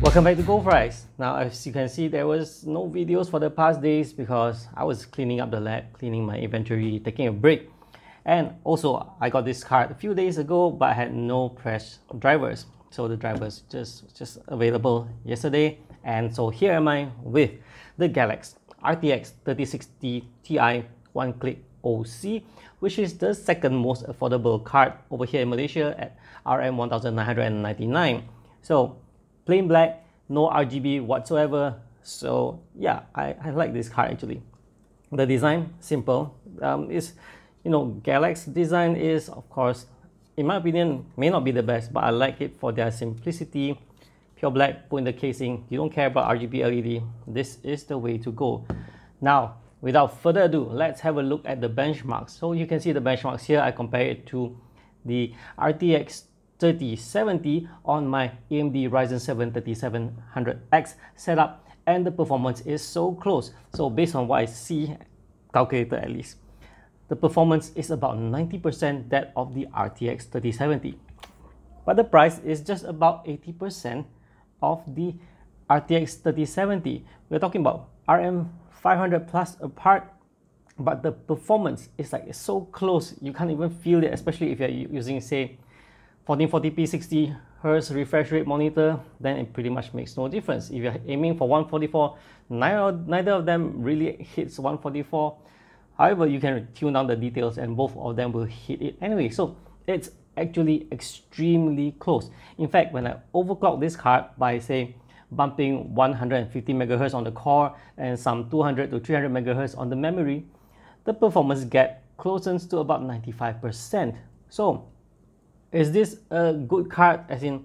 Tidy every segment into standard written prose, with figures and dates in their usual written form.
Welcome back to Gold Price. Now, as you can see, there was no videos for the past days because I was cleaning up the lab, cleaning my inventory, taking a break. And also, I got this card a few days ago, but I had no fresh drivers. So the drivers just available yesterday. And so here am I with the Galax RTX 3060 Ti one-click OC, which is the second most affordable card over here in Malaysia at RM1999. So plain black, no RGB whatsoever. So yeah, I like this card actually. The design, simple. Galax design is, of course, in my opinion, may not be the best, but I like it for their simplicity. Pure black, put in the casing. You don't care about RGB LED. This is the way to go. Now, without further ado, let's have a look at the benchmarks. So you can see the benchmarks here. I compare it to the RTX 3070 on my AMD Ryzen 7 3700X setup, and the performance is so close. So based on what I see, calculated at least, the performance is about 90% that of the RTX 3070. But the price is just about 80% of the RTX 3070. We're talking about RM 500 plus apart, but the performance is like so close, you can't even feel it, especially if you're using, say, 1440p 60Hz refresh rate monitor, then it pretty much makes no difference. If you're aiming for 144, neither of them really hits 144. However, you can tune down the details and both of them will hit it anyway. So it's actually extremely close. In fact, when I overclock this card by, say, bumping 150 MHz on the core and some 200 to 300 MHz on the memory, the performance gets closer to about 95%. So is this a good card as in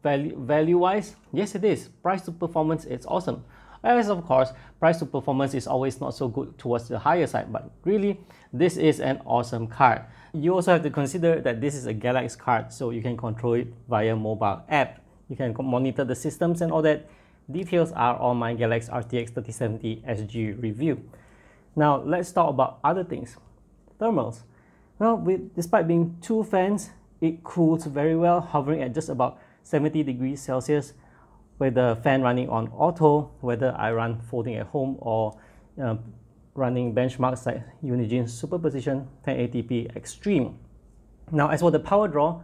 value-wise? Yes, it is. Price to performance, it's awesome. As of course, price to performance is always not so good towards the higher side, but really, this is an awesome card. You also have to consider that this is a Galax card, so you can control it via mobile app. You can monitor the systems and all that. Details are on my Galax RTX 3070 SG review. Now, let's talk about other things. Thermals. Well, despite being two fans, it cools very well, hovering at just about 70 degrees Celsius with the fan running on auto, whether I run folding at home or running benchmarks like Unigine Superposition 1080p Extreme. Now, as for the power draw,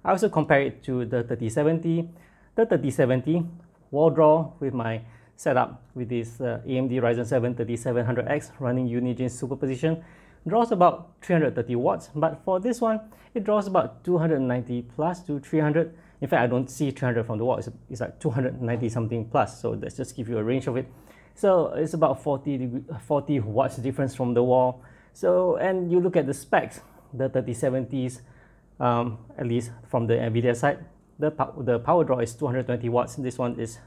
I also compare it to the 3070. The 3070 wall draw with my setup with this AMD Ryzen 7 3700X running Unigine Superposition draws about 330 watts, but for this one, it draws about 290 plus to 300. In fact, I don't see 300 from the wall, it's like 290 something plus, so let's just give you a range of it. So it's about 40 watts difference from the wall. So, and you look at the specs, the 3070s, at least from the NVIDIA side, the power draw is 220 watts, this one is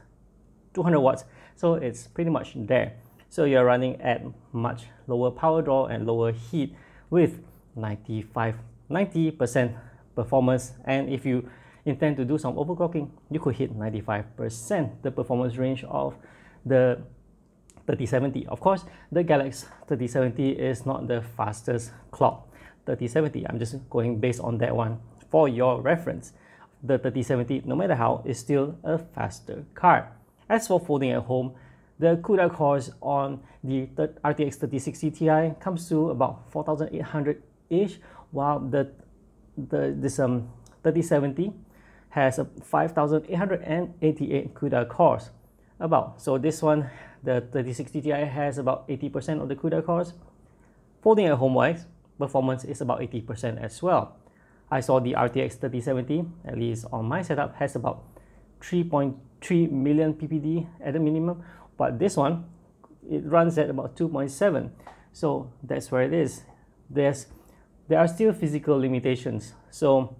200 watts, so it's pretty much there. So you're running at much lower power draw and lower heat with 90% performance, and if you intend to do some overclocking, you could hit 95% the performance range of the 3070. Of course, the Galax 3070 is not the fastest clock 3070. I'm just going based on that one for your reference. The 3070, no matter how, is still a faster card. As for folding at home, the CUDA cores on the RTX 3060 Ti comes to about 4,800-ish, while this 3070 has a 5,888 CUDA cores. So this one, the 3060 Ti has about 80% of the CUDA cores. Folding at home wise, performance is about 80% as well. I saw the RTX 3070, at least on my setup, has about 3.3 million ppd at the minimum, but this one, it runs at about 2.7. So that's where it is. There are still physical limitations, so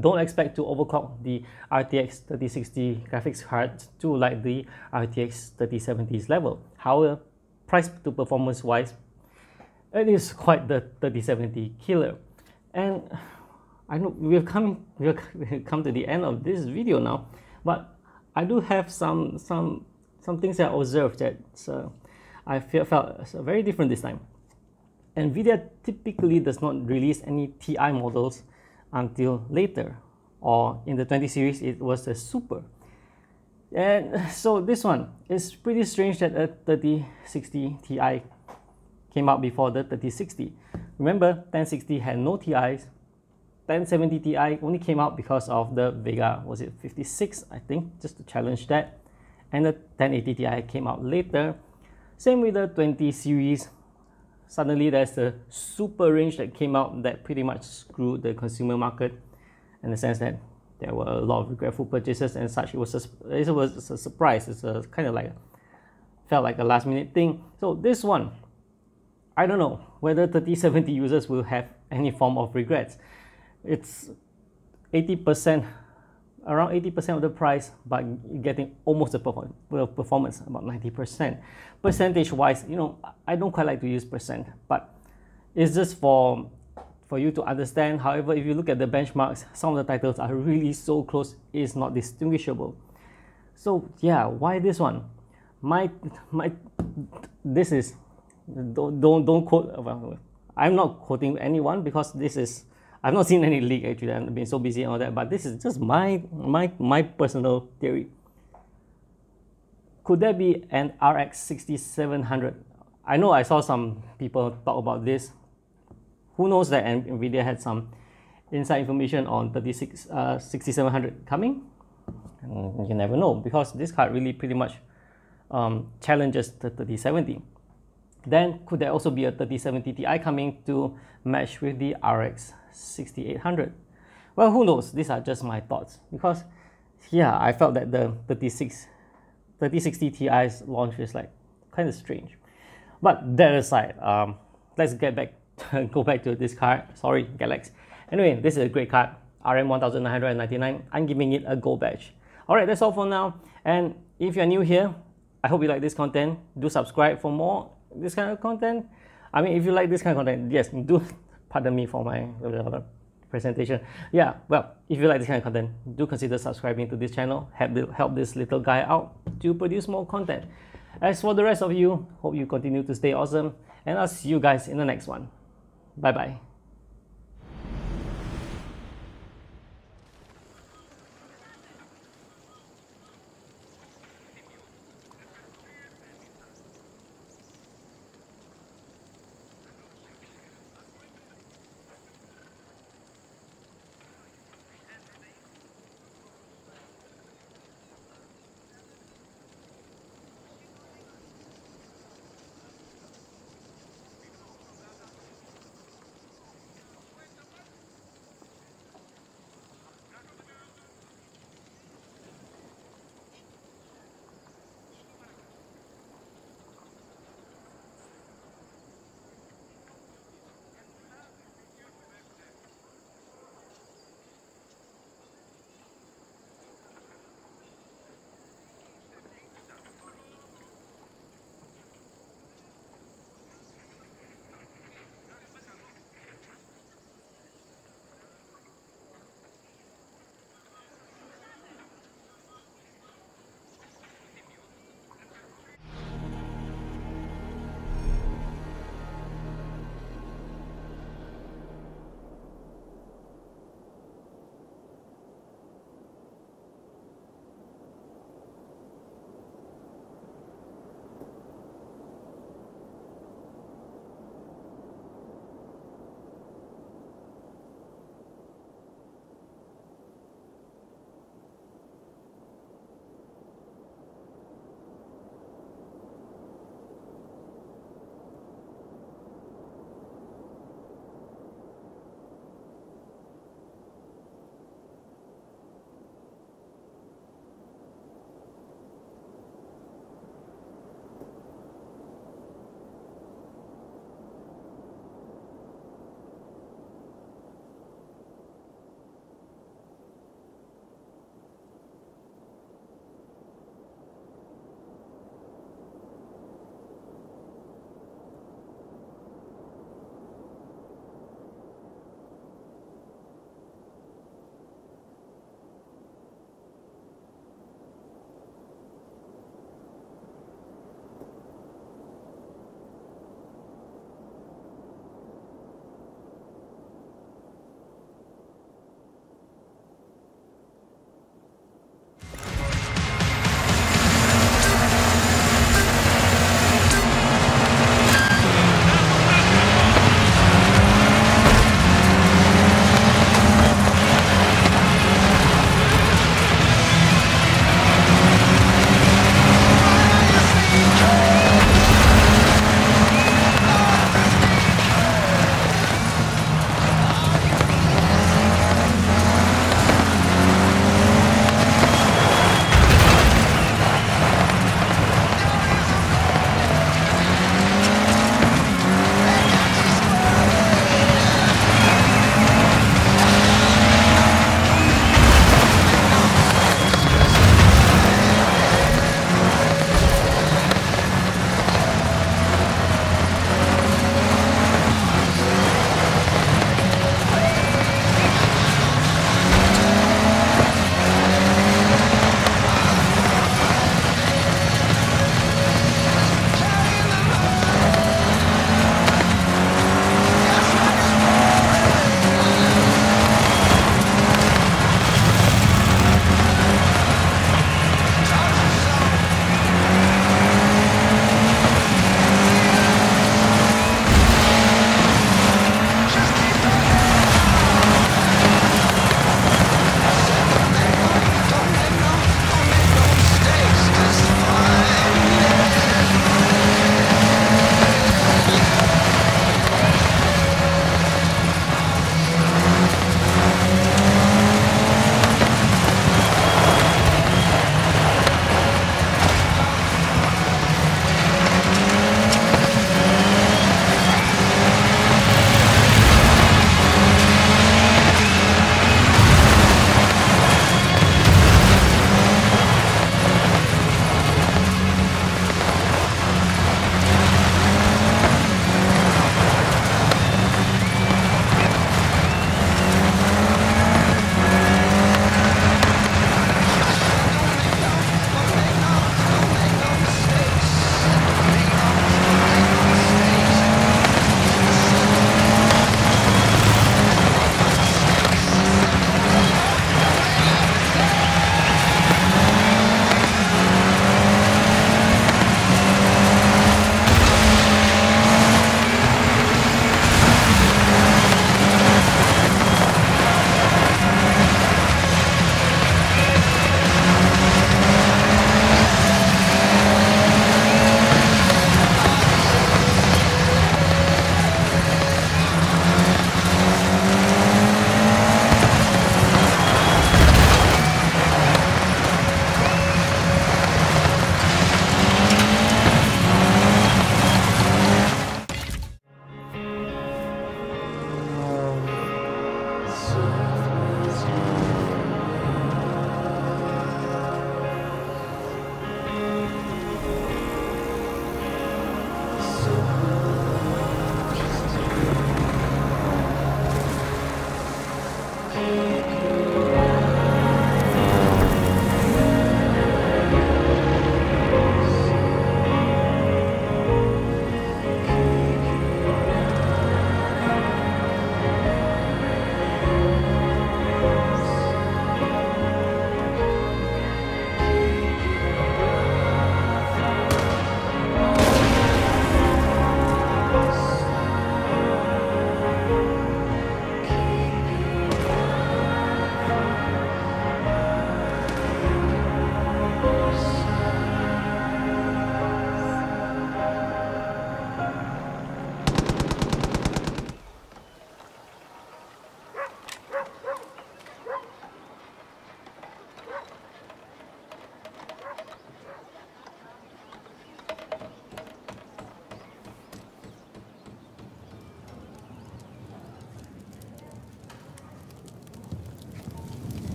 don't expect to overclock the RTX 3060 graphics card to like the RTX 3070's level. However, price to performance wise, it is quite the 3070 killer. And I know we've come to the end of this video now, but I do have some things that I observed that I felt very different this time. NVIDIA typically does not release any Ti models until later, or in the 20 series it was a Super. And so this one is pretty strange that a 3060 Ti came out before the 3060. Remember, 1060 had no TIs. 1070 Ti only came out because of the Vega, was it 56, I think, just to challenge that. And the 1080 Ti came out later. Same with the 20 series. Suddenly there's a super range that came out that pretty much screwed the consumer market, in the sense that there were a lot of regretful purchases and such. It was a surprise. It's a kind of like, felt like a last minute thing. So this one, I don't know whether 3070 users will have any form of regrets. It's 80%, around 80% of the price, but getting almost the performance, about 90%. Percentage wise, you know, I don't quite like to use percent, but it's just for you to understand. However, if you look at the benchmarks, some of the titles are really so close, it's not distinguishable. So yeah, why this one? This is, don't quote, well, I'm not quoting anyone because this is, I've not seen any leak actually. I've been so busy and all that, but this is just my personal theory. Could there be an RX 6700? I know I saw some people talk about this. Who knows that NVIDIA had some inside information on 6700 coming? And you never know, because this card really pretty much challenges the 3070. Then could there also be a 3070 Ti coming to match with the RX 6800? Well, who knows? These are just my thoughts, because yeah, I felt that the 3060 Ti's launch is like kind of strange. But that aside, let's go back to this card. Sorry, Galax. Anyway, this is a great card, RM1999. I'm giving it a gold badge. Alright, that's all for now. And if you're new here, I hope you like this content. Do subscribe for more this kind of content. I mean, if you like this kind of content, yes, do, pardon me for my presentation. Yeah, well, if you like this kind of content, do consider subscribing to this channel. Help this little guy out to produce more content. As for the rest of you, hope you continue to stay awesome, and I'll see you guys in the next one. Bye bye.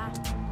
ah.